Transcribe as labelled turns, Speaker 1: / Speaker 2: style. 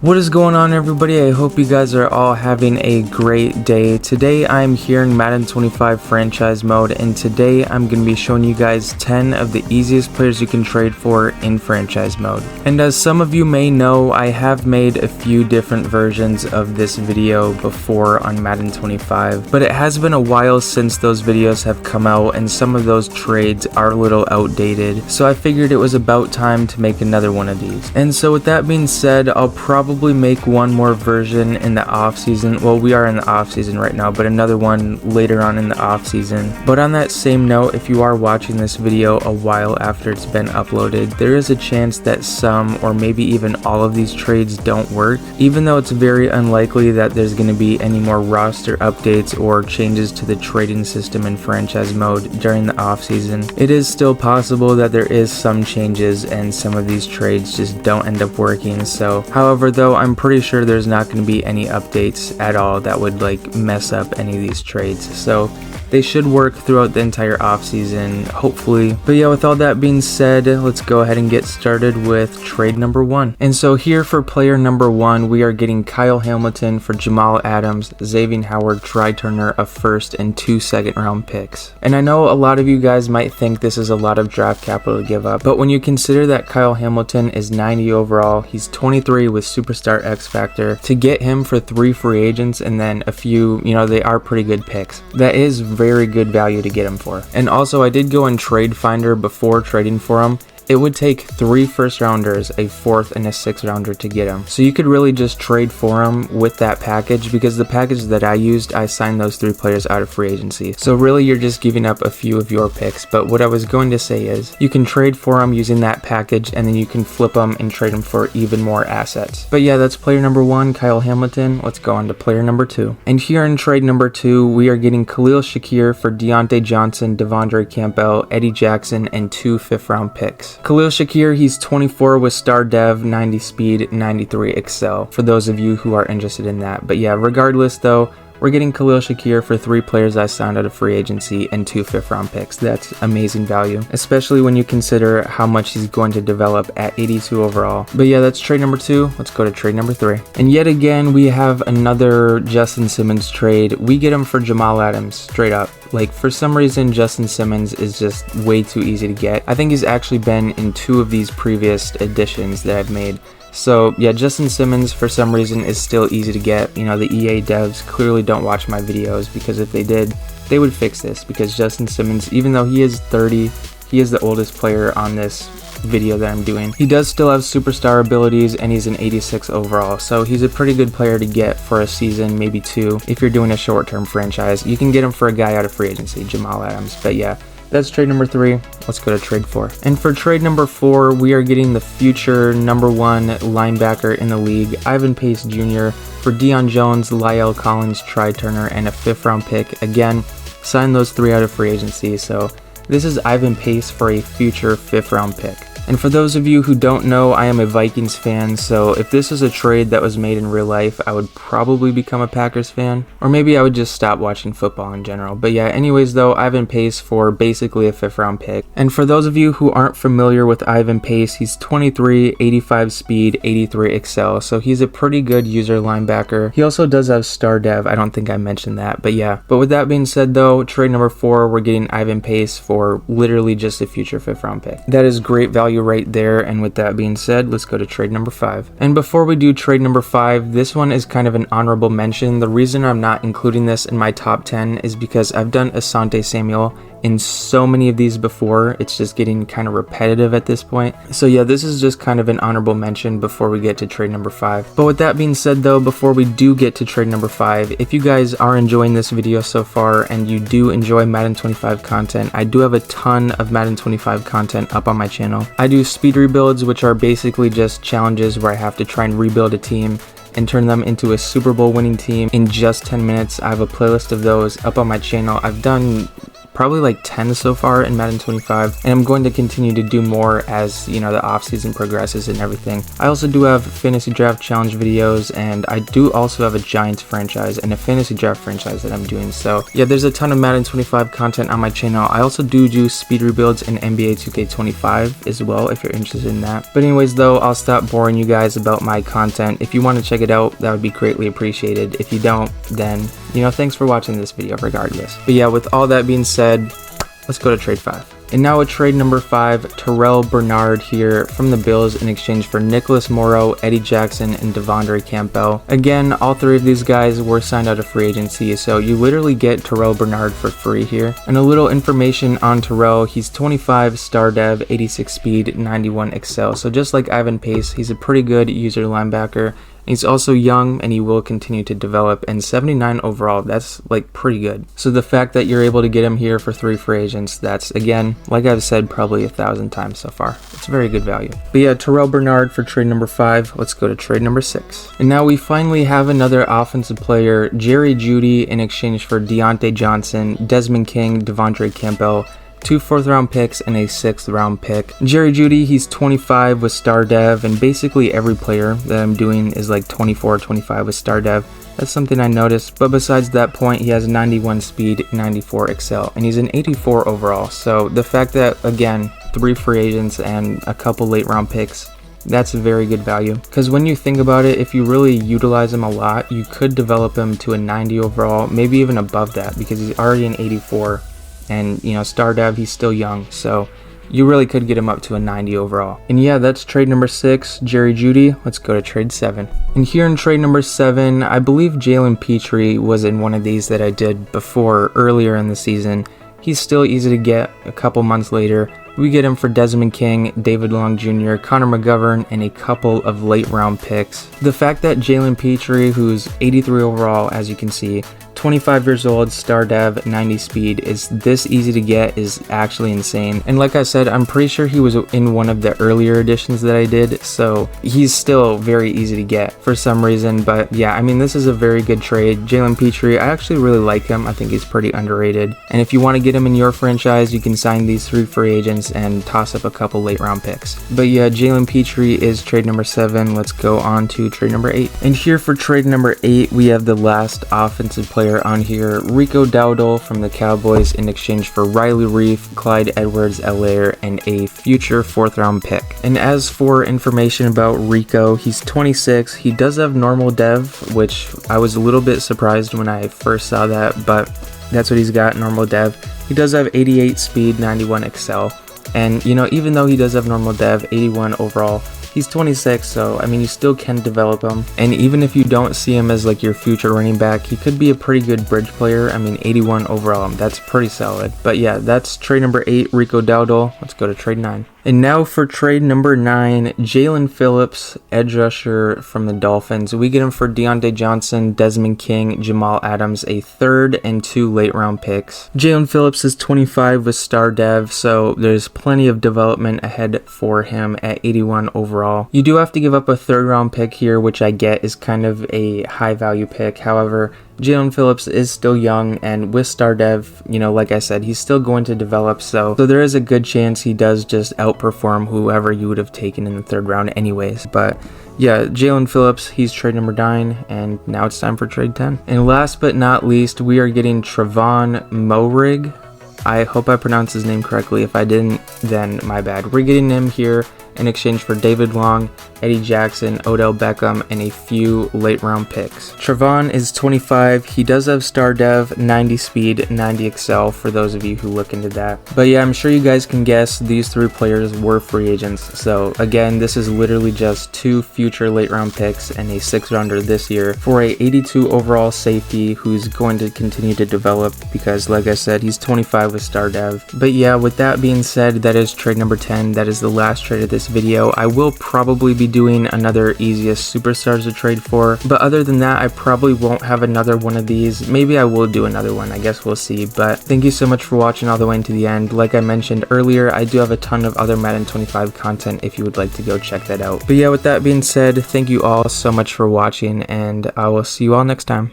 Speaker 1: What is going on, everybody? I hope you guys are all having a great day. Today I'm here in Madden 25 franchise mode, and today I'm going to be showing you guys 10 of the easiest players you can trade for in franchise mode. And as some of you may know, I have made a few different versions of this video before on Madden 25, but it has been a while since those videos have come out and some of those trades are a little outdated, so I figured it was about time to make another one of these. And so with that being said, I'll probably make one more version in the off season. Well, we are in the off season right now, but another one later on in the off season. But on that same note, if you are watching this video a while after it's been uploaded, there is a chance that some or maybe even all of these trades don't work, even though it's very unlikely that there's going to be any more roster updates or changes to the trading system in franchise mode during the off season. It is still possible that there is some changes and some of these trades just don't end up working. So however, though, I'm pretty sure there's not going to be any updates at all that would like mess up any of these trades, so they should work throughout the entire off season, hopefully. But yeah, with all that being said, let's go ahead and get started with trade number one. And so here for player number one, we are getting Kyle Hamilton for Jamal Adams, Xavier Howard, Try Turner, a first and 2 second-round picks. And I know a lot of you guys might think this is a lot of draft capital to give up, but when you consider that Kyle Hamilton is 90 overall, he's 23 with Superstar X Factor, to get him for 3 free agents and then a few, they are pretty good picks. That is very good value to get him for. And also, I did go in Trade Finder before trading for him. It would take 3 first rounders, a 4th, and a 6th rounder to get him. So you could really just trade for him with that package, because the package that I used, I signed those 3 players out of free agency. So really you're just giving up a few of your picks. But what I was going to say is, you can trade for him using that package, and then you can flip them and trade them for even more assets. But yeah, that's player number one, Kyle Hamilton. Let's go on to player number two. And here in trade number two, we are getting Khalil Shakir for Deontay Johnson, Devondre Campbell, Eddie Jackson, and 2 5th-round picks. Khalil Shakir, he's 24 with Star Dev, 90 speed, 93 excel, for those of you who are interested in that. But yeah, regardless though, we're getting Khalil Shakir for 3 players I signed out of free agency and 2 5th-round picks. That's amazing value, especially when you consider how much he's going to develop at 82 overall. But yeah, that's trade number 2. Let's go to trade number 3. And yet again, we have another Justin Simmons trade. We get him for Jamal Adams, straight up. Like, for some reason, Justin Simmons is just way too easy to get. I think he's actually been in 2 of these previous editions that I've made. So yeah, Justin Simmons for some reason is still easy to get. The EA devs clearly don't watch my videos, because if they did, they would fix this, because Justin Simmons, even though he is 30, he is the oldest player on this video that I'm doing. He does still have superstar abilities, and he's an 86 overall, so he's a pretty good player to get for a season, maybe 2, if you're doing a short-term franchise. You can get him for a guy out of free agency, Jamal Adams. But yeah, that's trade number 3. Let's go to trade 4. And for trade number 4, we are getting the future number 1 linebacker in the league, Ivan Pace Jr. for Deion Jones, Lyle Collins, Try Turner, and a 5th-round pick. Again, signed those 3 out of free agency, so this is Ivan Pace for a future 5th-round pick. And for those of you who don't know, I am a Vikings fan, so if this was a trade that was made in real life, I would probably become a Packers fan. Or maybe I would just stop watching football in general. But yeah, anyways though, Ivan Pace for basically a 5th-round pick. And for those of you who aren't familiar with Ivan Pace, he's 23, 85 speed, 83 excel, so he's a pretty good user linebacker. He also does have Star Dev, I don't think I mentioned that, but yeah. But with that being said though, trade number 4, we're getting Ivan Pace for literally just a future 5th-round pick. That is great value right there. And with that being said, let's go to trade number 5. And before we do trade number 5, this one is kind of an honorable mention. The reason I'm not including this in my top 10 is because I've done Asante Samuel in so many of these before. It's just getting kind of repetitive at this point. So yeah, this is just kind of an honorable mention before we get to trade number 5. But with that being said though, before we do get to trade number 5, if you guys are enjoying this video so far and you do enjoy Madden 25 content, I do have a ton of Madden 25 content up on my channel. I do speed rebuilds, which are basically just challenges where I have to try and rebuild a team and turn them into a Super Bowl winning team in just 10 minutes. I have a playlist of those up on my channel. I've done probably like 10 so far in Madden 25, and I'm going to continue to do more as, you know, the offseason progresses and everything. I also do have fantasy draft challenge videos, and I do also have a Giants franchise and a fantasy draft franchise that I'm doing. So yeah, there's a ton of Madden 25 content on my channel. I also do speed rebuilds in NBA 2K25 as well, if you're interested in that. But anyways though, I'll stop boring you guys about my content. If you want to check it out, that would be greatly appreciated. If you don't, then, you know, thanks for watching this video regardless. But yeah, with all that being said, let's go to trade 5. And now at trade number 5, Terrell Bernard here from the Bills in exchange for Nicholas Morrow, Eddie Jackson, and Devondre Campbell. Again, all three of these guys were signed out of free agency, so you literally get Terrell Bernard for free here. And a little information on Terrell: he's 25 star dev, 86 speed, 91 excel. So just like Ivan Pace, he's a pretty good user linebacker. He's also young, and he will continue to develop, and 79 overall, that's like pretty good. So the fact that you're able to get him here for 3 free agents, that's, again, like I've said probably 1,000 times so far. It's very good value. But yeah, Terrell Bernard for trade number 5. Let's go to trade number 6. And now we finally have another offensive player, Jerry Jeudy, in exchange for Deontay Johnson, Desmond King, Devondre Campbell, 2 4th-round picks, and a 6th-round pick. Jerry Jeudy, he's 25 with star dev, and basically every player that I'm doing is like 24, 25 with star dev. That's something I noticed, but besides that point, he has 91 speed, 94 excel, and he's an 84 overall. So the fact that, again, 3 free agents and a couple late-round picks, that's a very good value. Because when you think about it, if you really utilize him a lot, you could develop him to a 90 overall, maybe even above that, because he's already an 84. And, you know, star dev, he's still young, so you really could get him up to a 90 overall. And yeah, that's trade number 6, Jerry Jeudy. Let's go to trade 7. And here in trade number 7, I believe Jalen Petrie was in one of these that I did before, earlier in the season. He's still easy to get. A couple months later, we get him for Desmond King, David Long Jr., Connor McGovern, and a couple of late round picks. The fact that Jalen Petrie, who's 83 overall, as you can see, 25 years old, star dev, 90 speed, is this easy to get is actually insane. And like I said, I'm pretty sure he was in one of the earlier editions that I did, so he's still very easy to get for some reason. But yeah, I mean, this is a very good trade. Jalen Petrie, I actually really like him. I think he's pretty underrated. And if you want to get him in your franchise, you can sign these 3 free agents and toss up a couple late round picks. But yeah, Jalen Petrie is trade number 7. Let's go on to trade number 8. And here for trade number 8, we have the last offensive player on here, Rico Dowdle from the Cowboys, in exchange for Riley Reef, Clyde Edwards-Helaire, and a future 4th-round pick. And as for information about Rico, he's 26. He does have normal dev, which I was a little bit surprised when I first saw that, but that's what he's got, normal dev. He does have 88 speed, 91 excel, and you know, even though he does have normal dev, 81 overall, he's 26, so I mean, you still can develop him. And even if you don't see him as like your future running back, he could be a pretty good bridge player. I mean, 81 overall, that's pretty solid. But yeah, that's trade number 8, Rico Dowdle. Let's go to trade 9. And now for trade number 9, Jalen Phillips, edge rusher from the Dolphins. We get him for Deontay Johnson, Desmond King, Jamal Adams, a 3rd and 2 late round picks. Jalen Phillips is 25 with star dev, so there's plenty of development ahead for him at 81 overall. You do have to give up a 3rd round pick here, which I get is kind of a high value pick. However, Jalen Phillips is still young, and with star dev, you know, like I said, he's still going to develop, so there is a good chance he does just outperform whoever you would have taken in the 3rd round anyways. But yeah, Jalen Phillips, he's trade number 9, and now it's time for trade 10. And last but not least, we are getting Trevon Moehrig. I hope I pronounced his name correctly. If I didn't, then my bad. We're getting him here in exchange for David Long, Eddie Jackson, Odell Beckham, and a few late round picks. Trevon is 25. He does have star dev, 90 speed, 90 excel for those of you who look into that. But yeah, I'm sure you guys can guess these 3 players were free agents. So again, this is literally just 2 future late round picks and a 6th rounder this year for a 82 overall safety who's going to continue to develop because, like I said, he's 25 with star dev. But yeah, with that being said, that is trade number 10. That is the last trade of this video. I will probably be doing another easiest superstars to trade for, but other than that, I probably won't have another one of these. Maybe I will do another one, I guess we'll see. But thank you so much for watching all the way into the end. Like I mentioned earlier, I do have a ton of other Madden 25 content if you would like to go check that out. But yeah, with that being said, thank you all so much for watching, and I will see you all next time.